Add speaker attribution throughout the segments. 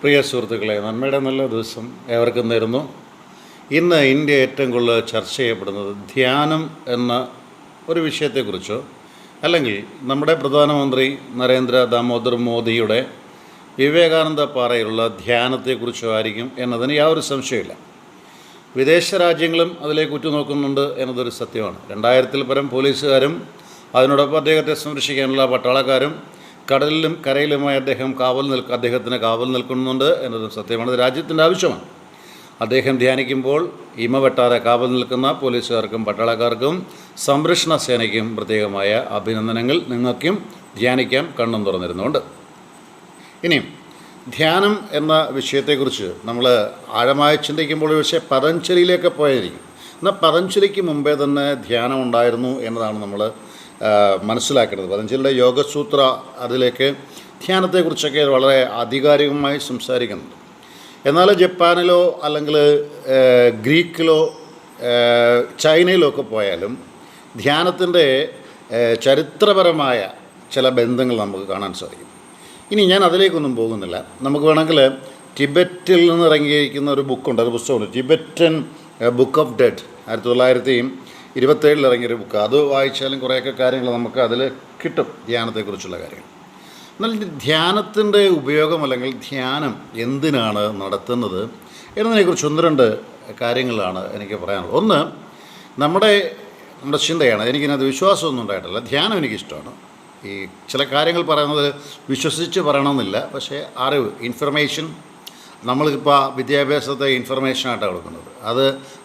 Speaker 1: പ്രിയ സുഹൃത്തുക്കളെ, നന്മയുടെ നല്ല ദിവസം ഏവർക്കും നേരുന്നു. ഇന്ന് ഇന്ത്യ ഏറ്റവും കൂടുതൽ ചർച്ച ചെയ്യപ്പെടുന്നത് ധ്യാനം എന്ന ഒരു വിഷയത്തെക്കുറിച്ചോ അല്ലെങ്കിൽ നമ്മുടെ പ്രധാനമന്ത്രി നരേന്ദ്ര ദാമോദർ മോദിയുടെ വിവേകാനന്ദ പാറയിലുള്ള ധ്യാനത്തെക്കുറിച്ചോ ആയിരിക്കും എന്നതിന് യാതൊരു സംശയമില്ല. വിദേശ രാജ്യങ്ങളും അതിലേക്ക് ഉറ്റുനോക്കുന്നുണ്ട് എന്നതൊരു സത്യമാണ്. 2000-ൽ പരം പോലീസുകാരും അതിനോടൊപ്പം അദ്ദേഹത്തെ സംരക്ഷിക്കാനുള്ള പട്ടാളക്കാരും കടലിലും കരയിലുമായി അദ്ദേഹത്തിന് കാവൽ നിൽക്കുന്നുണ്ട് എന്നതും സത്യമാണ്. ഇത് രാജ്യത്തിൻ്റെ ആവശ്യമാണ്. അദ്ദേഹം ധ്യാനിക്കുമ്പോൾ ഇമ വെട്ടാതെ കാവൽ നിൽക്കുന്ന പോലീസുകാർക്കും പട്ടാളക്കാർക്കും സംരക്ഷണ സേനയ്ക്കും പ്രത്യേകമായ അഭിനന്ദനങ്ങൾ. നിങ്ങൾക്കും ധ്യാനിക്കാം കണ്ണും തുറന്നിരുന്നുകൊണ്ട്. ഇനിയും ധ്യാനം എന്ന വിഷയത്തെക്കുറിച്ച് നമ്മൾ ആഴമായി ചിന്തിക്കുമ്പോൾ പക്ഷേ പതഞ്ജലിയിലേക്ക് പോയിരിക്കും. എന്നാൽ പതഞ്ജലിക്ക് മുമ്പേ തന്നെ ധ്യാനം ഉണ്ടായിരുന്നു എന്നതാണ് നമ്മൾ മനസ്സിലാക്കേണ്ടത്. പതഞ്ജലിയുടെ യോഗസൂത്ര അതിലേക്ക് ധ്യാനത്തെക്കുറിച്ചൊക്കെ വളരെ ആധികാരികമായി സംസാരിക്കുന്നുണ്ട്. എന്നാൽ ജപ്പാനിലോ അല്ലെങ്കിൽ ഗ്രീക്കിലോ ചൈനയിലോ ഒക്കെ പോയാലും ധ്യാനത്തിൻ്റെ ചരിത്രപരമായ ചില ബന്ധങ്ങൾ നമുക്ക് കാണാൻ സാധിക്കും. ഇനി ഞാൻ അതിലേക്കൊന്നും പോകുന്നില്ല. നമുക്ക് വേണമെങ്കിൽ ടിബറ്റിൽ നിന്ന് ഇറങ്ങിയിരിക്കുന്ന ഒരു ബുക്കുണ്ട്, ഒരു പുസ്തകമുണ്ട്, ടിബറ്റൻ ബുക്ക് ഓഫ് ഡെഡ്, 1927 ഇറങ്ങിയൊരു ബുക്ക്. അത് വായിച്ചാലും കുറേയൊക്കെ കാര്യങ്ങൾ നമുക്ക് അതിൽ കിട്ടും, ധ്യാനത്തെക്കുറിച്ചുള്ള കാര്യങ്ങൾ. എന്നാൽ ധ്യാനത്തിൻ്റെ ഉപയോഗം അല്ലെങ്കിൽ ധ്യാനം എന്തിനാണ് നടത്തുന്നത് എന്നതിനെക്കുറിച്ച് ഒന്ന് രണ്ട് കാര്യങ്ങളാണ് എനിക്ക് പറയാനുള്ളത്. ഒന്ന്, നമ്മുടെ ചിന്തയാണ്. എനിക്കിനകത്ത് വിശ്വാസമൊന്നും ഉണ്ടായിട്ടില്ല. ധ്യാനം എനിക്കിഷ്ടമാണ്. ഈ ചില കാര്യങ്ങൾ പറയുന്നത് വിശ്വസിച്ച് പറയണമെന്നില്ല, പക്ഷേ അറിവ്, ഇൻഫർമേഷൻ, നമ്മളിപ്പോൾ വിദ്യാഭ്യാസത്തെ ഇൻഫർമേഷനായിട്ടാണ് കൊടുക്കുന്നത്. അത്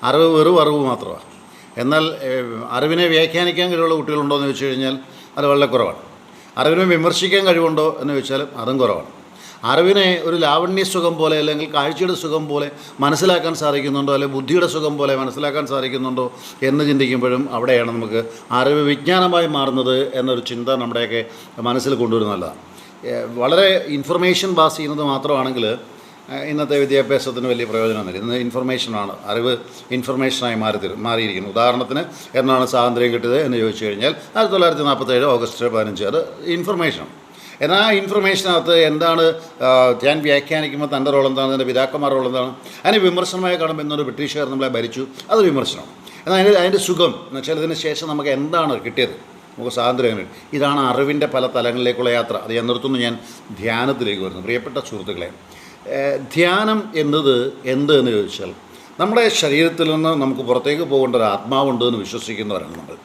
Speaker 1: അറിവ് വെറും അറിവ് മാത്രമാണ്. എന്നാൽ അറിവിനെ വ്യാഖ്യാനിക്കാൻ കഴിവുള്ള കുട്ടികളുണ്ടോ എന്ന് ചോദിച്ചു കഴിഞ്ഞാൽ അത് വളരെ കുറവാണ്. അറിവിനെ വിമർശിക്കാൻ കഴിവുണ്ടോ എന്ന് ചോദിച്ചാലും അതും കുറവാണ്. അറിവിനെ ഒരു ലാവണ്യ സുഖം പോലെ അല്ലെങ്കിൽ കാഴ്ചയുടെ സുഖം പോലെ മനസ്സിലാക്കാൻ സാധിക്കുന്നുണ്ടോ, അല്ലെങ്കിൽ ബുദ്ധിയുടെ സുഖം പോലെ മനസ്സിലാക്കാൻ സാധിക്കുന്നുണ്ടോ എന്ന് ചിന്തിക്കുമ്പോഴും അവിടെയാണ് നമുക്ക് അറിവ് വിജ്ഞാനമായി മാറുന്നത് എന്നൊരു ചിന്ത നമ്മുടെയൊക്കെ മനസ്സിൽ കൊണ്ടുവരുന്നത് നല്ലതാണ്. വളരെ ഇൻഫർമേഷൻ പാസ് ചെയ്യുന്നത് മാത്രമാണെങ്കിൽ ഇന്നത്തെ വിദ്യാഭ്യാസത്തിന് വലിയ പ്രയോജനമൊന്നുമില്ല. ഇന്ന് ഇൻഫർമേഷനാണ്, അറിവ് ഇൻഫർമേഷനായി മാറിയിരിക്കുന്നു. ഉദാഹരണത്തിന് എന്നാണ് സ്വാതന്ത്ര്യം കിട്ടിയത് എന്ന് ചോദിച്ചു കഴിഞ്ഞാൽ 1947 ഓഗസ്റ്റ് 15 അത് ഇൻഫർമേഷനാണ്. എന്നാൽ ആ ഇൻഫർമേഷനകത്ത് എന്താണ് ഞാൻ വ്യാഖ്യാനിക്കുമ്പോൾ തൻ്റെ റോൾ എന്താണ്, എൻ്റെ പിതാക്കന്മാരുടെ റോൾ എന്താണ്, അതിന് വിമർശനമായി കാണുമ്പോൾ എന്നൊരു ബ്രിട്ടീഷുകാർ നമ്മളെ ഭരിച്ചു, അത് വിമർശനമാണ്. എന്നാൽ അതിൻ്റെ സുഖം എന്ന് വെച്ചാൽ ഇതിന് ശേഷം നമുക്ക് എന്താണ് കിട്ടിയത്, നമുക്ക് സ്വാതന്ത്ര്യം. ഇതാണ് അറിവിൻ്റെ പല തലങ്ങളിലേക്കുള്ള യാത്ര. അത് ഞാൻ നിർത്തുന്നു. ഞാൻ ധ്യാനത്തിലേക്ക് വരുന്നു. പ്രിയപ്പെട്ട സുഹൃത്തുക്കളെ, ധ്യാനം എന്നത് എന്ത് എന്ന് ചോദിച്ചാൽ നമ്മുടെ ശരീരത്തിൽ നിന്ന് നമുക്ക് പുറത്തേക്ക് പോകേണ്ട ഒരു ആത്മാവുണ്ട് എന്ന് വിശ്വസിക്കുന്നവരാണ് നമ്മൾ.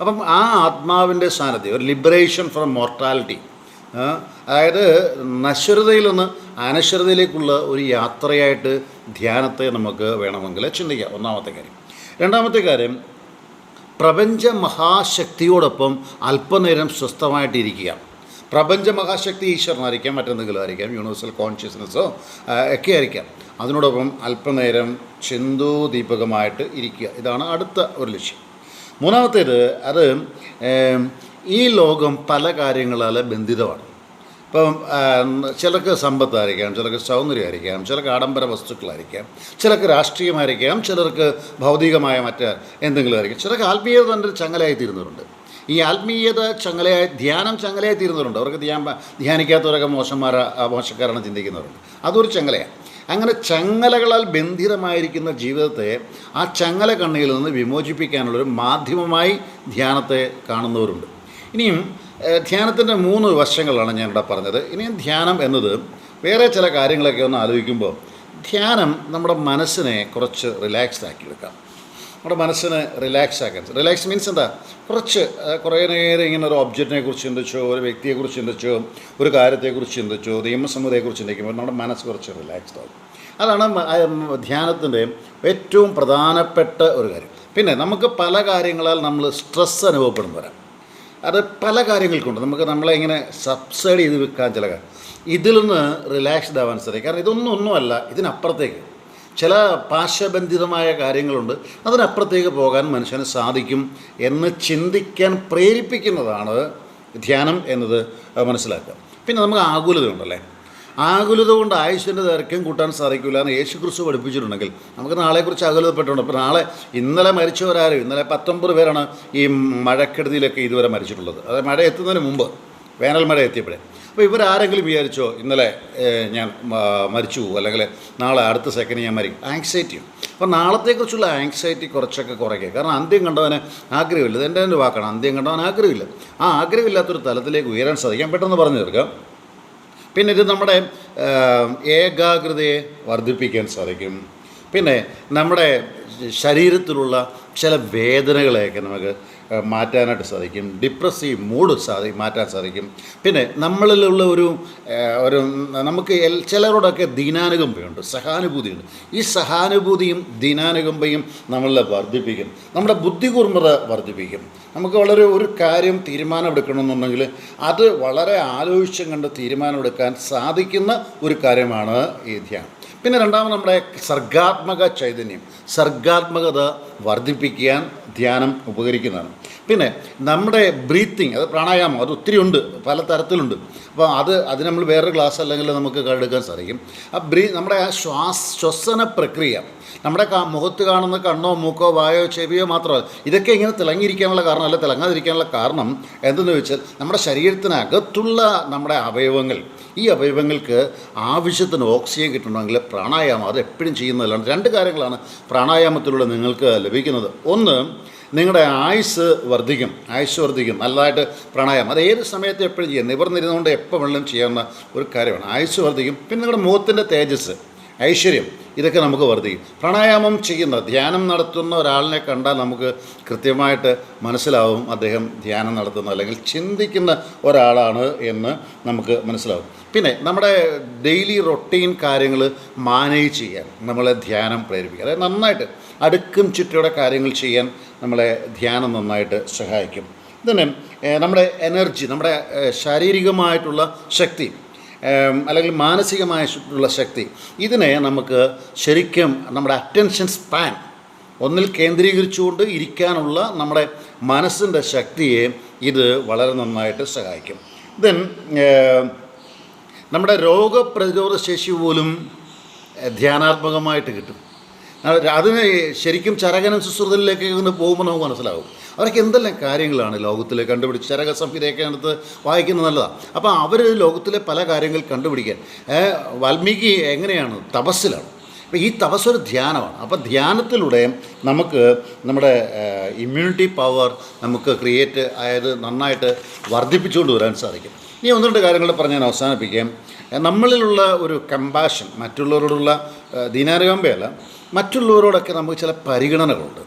Speaker 1: അപ്പം ആ ആത്മാവിൻ്റെ സാന്നിധ്യം, ഒരു ലിബറേഷൻ ഫ്രം മോർട്ടാലിറ്റി, അതായത് നശ്വരതയിൽ നിന്ന് അനശ്വരതയിലേക്കുള്ള ഒരു യാത്രയായിട്ട് ധ്യാനത്തെ നമുക്ക് വേണമെങ്കിൽ ചിന്തിക്കാം. ഒന്നാമത്തെ കാര്യം. രണ്ടാമത്തെ കാര്യം, പ്രപഞ്ച മഹാശക്തിയോടൊപ്പം അല്പനേരം സ്വസ്ഥമായിട്ടിരിക്കുക. പ്രപഞ്ച മഹാശക്തി ഈശ്വരനായിരിക്കാം, മറ്റെന്തെങ്കിലും ആയിരിക്കാം, യൂണിവേഴ്സൽ കോൺഷ്യസ്നെസ്സോ ഒക്കെ ആയിരിക്കാം. അതിനോടൊപ്പം അല്പനേരം ചിന്തോദീപകമായിട്ട് ഇരിക്കുക. ഇതാണ് അടുത്ത ഒരു ലക്ഷ്യം. മൂന്നാമത്തേത്, അത് ഈ ലോകം പല കാര്യങ്ങളാൽ ബന്ധിതമാണ്. ഇപ്പം ചിലർക്ക് സമ്പത്തായിരിക്കാം, ചിലർക്ക് സൗന്ദര്യമായിരിക്കാം, ചിലർക്ക് ആഡംബര വസ്തുക്കളായിരിക്കാം, ചിലർക്ക് രാഷ്ട്രീയമായിരിക്കാം, ചിലർക്ക് ഭൗതികമായ മറ്റ് എന്തെങ്കിലും ആയിരിക്കാം, ചിലർക്ക് ആത്മീയത തന്നെ ചങ്ങലയായി തീരുന്നവരുണ്ട്. ഈ ആത്മീയത ധ്യാനം ചങ്ങലയായി തീരുന്നവരുണ്ട്. അവർക്ക് ധ്യാനിക്കാത്തവരൊക്കെ മോശക്കാരാണ് ചിന്തിക്കുന്നവരുണ്ട്. അതൊരു ചങ്ങലയാണ്. അങ്ങനെ ചങ്ങലകളാൽ ബന്ധിതമായിരിക്കുന്ന ജീവിതത്തെ ആ ചങ്ങല കണ്ണിയിൽ നിന്ന് വിമോചിപ്പിക്കാനുള്ളൊരു മാധ്യമമായി ധ്യാനത്തെ കാണുന്നവരുണ്ട്. ഇനിയും ധ്യാനത്തിൻ്റെ 3 വശങ്ങളാണ് ഞാനിവിടെ പറഞ്ഞത്. ഇനിയും ധ്യാനം എന്നത് വേറെ ചില കാര്യങ്ങളൊക്കെ ഒന്ന് ആലോചിക്കുമ്പോൾ ധ്യാനം നമ്മുടെ മനസ്സിനെ കുറച്ച് റിലാക്സ്ഡ് ആക്കിയെടുക്കാം. നമ്മുടെ മനസ്സിന് റിലാക്സ് മീൻസ് എന്താ, കുറേ നേരം ഇങ്ങനെ ഒരു ഒബ്ജക്റ്റിനെ കുറിച്ച് ചിന്തിച്ചോ, ഒരു വ്യക്തിയെക്കുറിച്ച് ചിന്തിച്ചോ, ഒരു കാര്യത്തെക്കുറിച്ച് ചിന്തിച്ചോ, നിയമസംഹിതയെക്കുറിച്ച് ചിന്തിക്കുമ്പോൾ നമ്മുടെ മനസ്സ് കുറച്ച് റിലാക്സ്ഡ് ആകും. അതാണ് ധ്യാനത്തിൻ്റെ ഏറ്റവും പ്രധാനപ്പെട്ട ഒരു കാര്യം. പിന്നെ നമുക്ക് പല കാര്യങ്ങളാൽ നമ്മൾ സ്ട്രെസ് അനുഭവപ്പെടുന്നവരാണ്. അത് പല കാര്യങ്ങൾക്കുണ്ട്. നമ്മളെ ഇങ്ങനെ സബ്സൈഡ് ചെയ്ത് വെക്കാൻ ചില കാര്യം. ഇതിൽ നിന്ന് റിലാക്സ്ഡ് ആവാൻ സാധിക്കും. കാരണം ഒന്നുമല്ല, ഇതിനപ്പുറത്തേക്ക് ചില പാശബന്ധിതമായ കാര്യങ്ങളുണ്ട്, അതിനപ്പുറത്തേക്ക് പോകാൻ മനുഷ്യന് സാധിക്കും എന്ന് ചിന്തിക്കാൻ പ്രേരിപ്പിക്കുന്നതാണ് ധ്യാനം എന്നത് മനസ്സിലാക്കുക. പിന്നെ നമുക്ക് ആകുലതയുണ്ടല്ലേ, ആകുലത കൊണ്ട് ആയുസ്സിൻ്റെ ദൈർഘ്യം കൂട്ടാൻ സാധിക്കില്ല എന്ന് യേശുക്രിസ്തു പഠിപ്പിച്ചിട്ടുണ്ടെങ്കിൽ നമുക്ക് നാളെക്കുറിച്ച് ആകുലതപ്പെട്ടുണ്ട്. അപ്പോൾ ഇന്നലെ മരിച്ചവരാരും, ഇന്നലെ 19 പേരാണ് ഈ മഴക്കെടുതിയിലൊക്കെ ഇതുവരെ മരിച്ചിട്ടുള്ളത്. അതായത് മഴ എത്തുന്നതിന് മുമ്പ് വേനൽ മഴ എത്തിയപ്പോഴേ. അപ്പോൾ ഇവരാരെങ്കിലും വിചാരിച്ചോ ഇന്നലെ ഞാൻ മരിച്ചു പോകും, അല്ലെങ്കിൽ നാളെ അടുത്ത സെക്കൻഡ് ഞാൻ മരിക്കും? ആങ്സൈറ്റിയും. അപ്പോൾ നാളത്തെക്കുറിച്ചുള്ള ആങ്സൈറ്റി കുറച്ചൊക്കെ കുറയ്ക്കുക. കാരണം അന്ത്യം കണ്ടവന് ആഗ്രഹമില്ല. ഇതെൻ്റെ തന്നെ വാക്കാണ്, അന്ത്യം കണ്ടവൻ ആഗ്രഹമില്ല. ആ ആഗ്രഹമില്ലാത്തൊരു തലത്തിലേക്ക് ഉയരാൻ സാധിക്കും. പെട്ടെന്ന് പറഞ്ഞു തീർക്കാം. പിന്നെ ഇത് നമ്മുടെ ഏകാഗ്രതയെ വർദ്ധിപ്പിക്കാൻ സാധിക്കും. പിന്നെ നമ്മുടെ ശരീരത്തിലുള്ള ചില വേദനകളെയൊക്കെ നമുക്ക് മാറ്റാനായിട്ട് സാധിക്കും. ഡിപ്രസീവ് മൂഡ് മാറ്റാൻ സാധിക്കും. പിന്നെ നമ്മളിലുള്ള ഒരു നമുക്ക് ചിലരോടൊക്കെ ദീനാനുകമ്പയുണ്ട്, സഹാനുഭൂതിയുണ്ട്. ഈ സഹാനുഭൂതിയും ദീനാനുകമ്പയും നമ്മളിൽ വർദ്ധിപ്പിക്കും. നമ്മുടെ ബുദ്ധികൂർമ്മത വർദ്ധിപ്പിക്കും. നമുക്ക് വളരെ ഒരു കാര്യം തീരുമാനമെടുക്കണമെന്നുണ്ടെങ്കിൽ അത് വളരെ ആലോചിച്ചും കണ്ട് തീരുമാനമെടുക്കാൻ സാധിക്കുന്ന ഒരു കാര്യമാണ് ഈ ധ്യാനം. പിന്നെ രണ്ടാമത് നമ്മുടെ സർഗാത്മക ചൈതന്യം, സർഗാത്മകത വർദ്ധിപ്പിക്കാൻ ധ്യാനം ഉപകരിക്കുന്നതാണ്. പിന്നെ നമ്മുടെ ബ്രീത്തിങ്, അത് പ്രാണായാമം, അത് ഒത്തിരി ഉണ്ട്, പല തരത്തിലുണ്ട്. അപ്പോൾ അത് നമ്മൾ വേറൊരു ക്ലാസ് അല്ലെങ്കിൽ നമുക്ക് എടുക്കാൻ സാധിക്കും. നമ്മുടെ ആ ശ്വസന പ്രക്രിയ, നമ്മുടെ മുഖത്ത് കാണുന്ന കണ്ണോ മൂക്കോ വായോ ചെവിയോ മാത്രമല്ല, ഇതൊക്കെ ഇങ്ങനെ തിളങ്ങിയിരിക്കാനുള്ള കാരണം, അല്ല തിളങ്ങാതിരിക്കാനുള്ള കാരണം എന്തെന്ന് വെച്ചാൽ നമ്മുടെ ശരീരത്തിനകത്തുള്ള നമ്മുടെ അവയവങ്ങൾ, ഈ അവയവങ്ങൾക്ക് ആവശ്യത്തിന് ഓക്സിജൻ കിട്ടണമെങ്കിൽ പ്രാണായാമം അത് എപ്പോഴും ചെയ്യുന്നതല്ലാണ്. രണ്ട് കാര്യങ്ങളാണ് പ്രാണായാമത്തിലൂടെ നിങ്ങൾക്ക് ലഭിക്കുന്നത്. ഒന്ന്, നിങ്ങളുടെ ആയുസ് വർദ്ധിക്കും. നല്ലതായിട്ട് പ്രാണായാമം അത് ഏത് സമയത്ത് എപ്പോഴും ചെയ്യാം, നിവർന്നിരുന്നുകൊണ്ട് എപ്പോൾ വെള്ളം ചെയ്യാവുന്ന ഒരു കാര്യമാണ്. ആയുസ് വർദ്ധിക്കും. പിന്നെ നിങ്ങളുടെ മുഖത്തിൻ്റെ തേജസ്, ഐശ്വര്യം, ഇതൊക്കെ നമുക്ക് വർദ്ധിക്കും. പ്രാണായാമം ചെയ്യുന്ന, ധ്യാനം നടത്തുന്ന ഒരാളിനെ കണ്ടാൽ നമുക്ക് കൃത്യമായിട്ട് മനസ്സിലാവും അദ്ദേഹം ധ്യാനം നടത്തുന്ന അല്ലെങ്കിൽ ചിന്തിക്കുന്ന ഒരാളാണ് എന്ന് നമുക്ക് മനസ്സിലാവും. പിന്നെ നമ്മുടെ ഡെയിലി റൊട്ടീൻ കാര്യങ്ങൾ മാനേജ് ചെയ്യാൻ നമ്മളെ ധ്യാനം പ്രേരിപ്പിക്കും. അതായത് നന്നായിട്ട് അടുക്കും ചിട്ടയോടെ കാര്യങ്ങൾ ചെയ്യാൻ നമ്മളെ ധ്യാനം നന്നായിട്ട് സഹായിക്കും. പിന്നെ നമ്മുടെ എനർജി, നമ്മുടെ ശാരീരികമായിട്ടുള്ള ശക്തി അല്ലെങ്കിൽ മാനസികമായിട്ടുള്ള ശക്തി, ഇതിനെ നമുക്ക് ശരിക്കും നമ്മുടെ അറ്റൻഷൻ സ്പാൻ ഒന്നിൽ കേന്ദ്രീകരിച്ചുകൊണ്ട് ഇരിക്കാനുള്ള നമ്മുടെ മനസ്സിൻ്റെ ശക്തിയെ ഇത് വളരെ നന്നായിട്ട് സഹായിക്കും. ദെൻ നമ്മുടെ രോഗപ്രതിരോധ ശേഷി പോലും ധ്യാനാത്മകമായിട്ട് കിട്ടും. അതിന് ശരിക്കും ചരകനും സുശ്രുതനിലേക്ക് ഒന്ന് പോകുമ്പോൾ നമുക്ക് മനസ്സിലാവും അവരൊക്കെ എന്തെല്ലാം കാര്യങ്ങളാണ് ലോകത്തിൽ കണ്ടുപിടിച്ച്. ചരക സംഹിതയൊക്കെ എടുത്ത് വായിക്കുന്നത് നല്ലതാണ്. അപ്പോൾ അവർ ലോകത്തിലെ പല കാര്യങ്ങൾ കണ്ടുപിടിക്കാൻ വാൽമീകി എങ്ങനെയാണ് തപസ്സിലാണ്. അപ്പോൾ ഈ തപസ്സൊരു ധ്യാനമാണ്. അപ്പോൾ ധ്യാനത്തിലൂടെ നമുക്ക് നമ്മുടെ ഇമ്മ്യൂണിറ്റി പവർ നമുക്ക് അതായത് നന്നായിട്ട് വർദ്ധിപ്പിച്ചുകൊണ്ട് വരാൻ സാധിക്കും. ഇനി ഒന്ന് രണ്ട് കാര്യങ്ങൾ പറഞ്ഞ് ഞാൻ അവസാനിപ്പിക്കാം. നമ്മളിലുള്ള ഒരു കമ്പാഷൻ, മറ്റുള്ളവരോടുള്ള ദീനാനുകമ്പയല്ല, മറ്റുള്ളവരോടൊക്കെ നമുക്ക് ചില പരിഗണനകളുണ്ട്.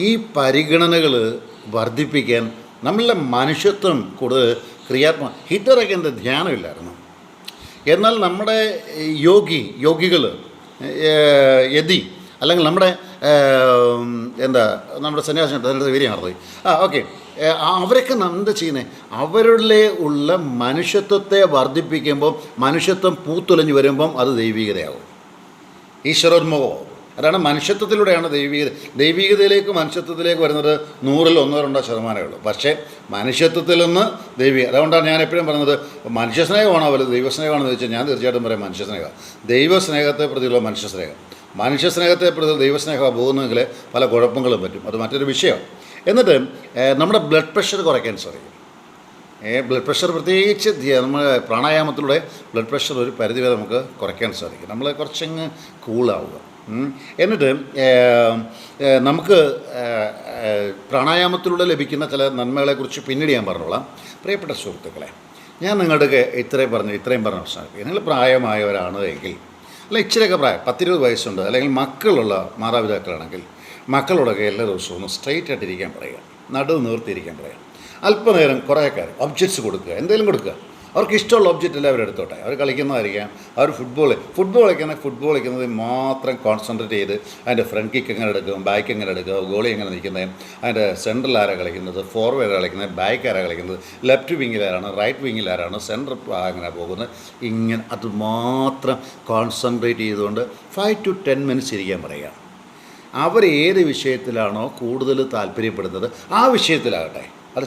Speaker 1: ഈ പരിഗണനകൾ വർദ്ധിപ്പിക്കാൻ നമ്മളുടെ മനുഷ്യത്വം കൂടുതൽ ഹിറ്ററൊക്കെ എന്താ ധ്യാനമില്ലായിരുന്നു. എന്നാൽ നമ്മുടെ യോഗികൾ യതി അല്ലെങ്കിൽ നമ്മുടെ നമ്മുടെ സന്യാസം അതിൻ്റെ പേര് നടത്തി ഓക്കെ, അവരൊക്കെ എന്താ ചെയ്യുന്നത്? അവരിലെ ഉള്ള മനുഷ്യത്വത്തെ വർദ്ധിപ്പിക്കുമ്പം, മനുഷ്യത്വം പൂത്തുലഞ്ഞു വരുമ്പം അത് ദൈവികതയാകും, ഈശ്വരോന്മുഖമാകും. അതാണ് മനുഷ്യത്വത്തിലൂടെയാണ് ദൈവികതയിലേക്ക് മനുഷ്യത്വത്തിലേക്ക് വരുന്നത് 100-ൽ 1-2% ഉള്ളൂ. പക്ഷേ മനുഷ്യത്വത്തിൽ നിന്ന് ദൈവിക. അതുകൊണ്ടാണ് ഞാൻ എപ്പോഴും പറയുന്നത് മനുഷ്യസ്നേഹമാണോ വലുത് ദൈവസ്നേഹമാണെന്ന് ചോദിച്ചാൽ ഞാൻ തീർച്ചയായിട്ടും പറയാം മനുഷ്യസ്നേഹം. ദൈവസ്നേഹത്തെ പ്രതിയുള്ള മനുഷ്യസ്നേഹത്തെ പ്രതി ദൈവസ്നേഹം പോകുന്നെങ്കിൽ പല കുഴപ്പങ്ങളും പറ്റും. അത് മറ്റൊരു വിഷയമാണ്. എന്നിട്ട് നമ്മുടെ ബ്ലഡ് പ്രഷർ കുറയ്ക്കാൻ സാധിക്കും. ബ്ലഡ് പ്രഷർ പ്രത്യേകിച്ച് നമ്മൾ പ്രാണായാമത്തിലൂടെ ബ്ലഡ് പ്രഷർ ഒരു പരിധിവരെ നമുക്ക് കുറയ്ക്കാൻ സാധിക്കും. നമ്മൾ കുറച്ചങ്ങ് കൂളാവുക. എന്നിട്ട് നമുക്ക് പ്രാണായാമത്തിലൂടെ ലഭിക്കുന്ന ചില നന്മകളെക്കുറിച്ച് പിന്നീട് ഞാൻ പറഞ്ഞോളാം. പ്രിയപ്പെട്ട സുഹൃത്തുക്കളെ, ഞാൻ നിങ്ങളുടെ ഇത്രയും പറഞ്ഞ് അവസാനിപ്പിക്കുക. നിങ്ങൾ പ്രായമായവരാണ് എങ്കിൽ, അല്ല ഇച്ചിരിയൊക്കെ പ്രായം 10-20 വയസ്സുണ്ട്, അല്ലെങ്കിൽ മക്കളുള്ള മാതാപിതാക്കളാണെങ്കിൽ മക്കളോടൊക്കെ എല്ലാ ദിവസവും ഒന്ന് സ്ട്രെയിറ്റ് ആയിട്ടിരിക്കാൻ പറയുക, നടുവ് നിർത്തിയിരിക്കാൻ പറയുക. അല്പനേരം കുറേ കാര്യം ഒബ്ജക്ട്സ് കൊടുക്കുക, എന്തെങ്കിലും കൊടുക്കുക. അവർക്ക് ഇഷ്ടമുള്ള ഒബ്ജക്റ്റ് എല്ലാം അവരെടുത്തോട്ടെ. അവർ കളിക്കുന്നതായിരിക്കാം, അവർ ഫുട്ബോൾ കളിക്കുന്നത് മാത്രം കോൺസെൻട്രേറ്റ് ചെയ്ത് അതിൻ്റെ ഫ്രണ്ട് കിക്ക് എങ്ങനെ എടുക്കും, ബാക്ക് എങ്ങനെ എടുക്കുക, ഗോളി എങ്ങനെ നിൽക്കുന്നത്, അതിൻ്റെ സെൻട്രൽ ആരാണ് കളിക്കുന്നത്, ഫോർവേഡ് കളിക്കുന്നത്, ബാക്ക് ആരാണ് കളിക്കുന്നത്, ലെഫ്റ്റ് വിങ്ങിൽ ആരാണ്, റൈറ്റ് വിങ്ങിൽ ആരാണ്, സെൻട്രൽ അങ്ങനെ പോകുന്നത്, ഇങ്ങനെ അത് മാത്രം കോൺസെൻട്രേറ്റ് ചെയ്തുകൊണ്ട് 5 to 10 minutes ഇരിക്കാൻ പറയുക. അവർ ഏത് വിഷയത്തിലാണോ കൂടുതൽ താല്പര്യപ്പെടുന്നത് ആ വിഷയത്തിലാകട്ടെ, അത്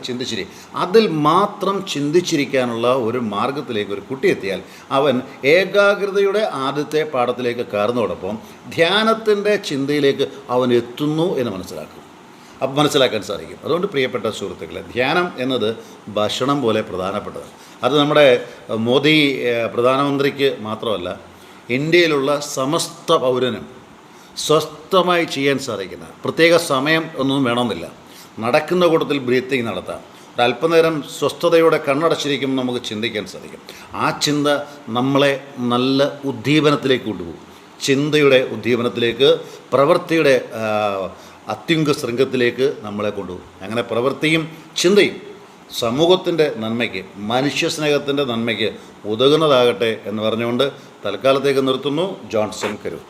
Speaker 1: അതിൽ മാത്രം ചിന്തിച്ചിരിക്കാനുള്ള ഒരു മാർഗത്തിലേക്ക് ഒരു കുട്ടി എത്തിയാൽ അവൻ ഏകാഗ്രതയുടെ ആദ്യത്തെ പാഠത്തിലേക്ക് കയറുന്നതോടൊപ്പം ധ്യാനത്തിൻ്റെ ചിന്തയിലേക്ക് അവൻ എത്തുന്നു എന്ന് മനസ്സിലാക്കാൻ സാധിക്കും. അതുകൊണ്ട് പ്രിയപ്പെട്ട സുഹൃത്തുക്കളെ, ധ്യാനം എന്നത് ഭക്ഷണം പോലെ പ്രധാനപ്പെട്ടത്. അത് നമ്മുടെ മോദി പ്രധാനമന്ത്രിക്ക് മാത്രമല്ല, ഇന്ത്യയിലുള്ള സമസ്ത പൗരനും സ്വസ്ഥമായി ചെയ്യാൻ സാധിക്കുന്ന, പ്രത്യേക സമയം ഒന്നും വേണമെന്നില്ല, നടക്കുന്ന കൂട്ടത്തിൽ ബ്രീത്തിങ് നടത്താം. ഒരല്പനേരം സ്വസ്ഥതയോടെ കണ്ണടച്ചിരിക്കുമ്പോൾ നമുക്ക് ചിന്തിക്കാൻ സാധിക്കും. ആ ചിന്ത നമ്മളെ നല്ല ഉദ്ദീപനത്തിലേക്ക് കൊണ്ടുപോകും. ചിന്തയുടെ ഉദ്ദീപനത്തിലേക്ക്, പ്രവൃത്തിയുടെ അത്യുംഗ ശൃംഗത്തിലേക്ക് നമ്മളെ കൊണ്ടുപോകും. അങ്ങനെ പ്രവൃത്തിയും ചിന്തയും സമൂഹത്തിൻ്റെ നന്മയ്ക്ക്, മനുഷ്യസ്നേഹത്തിൻ്റെ നന്മയ്ക്ക് ഉതകുന്നതാകട്ടെ എന്ന് പറഞ്ഞുകൊണ്ട് തൽക്കാലത്തേക്ക് നിർത്തുന്നു. ജോൺസൺ കരൂർ.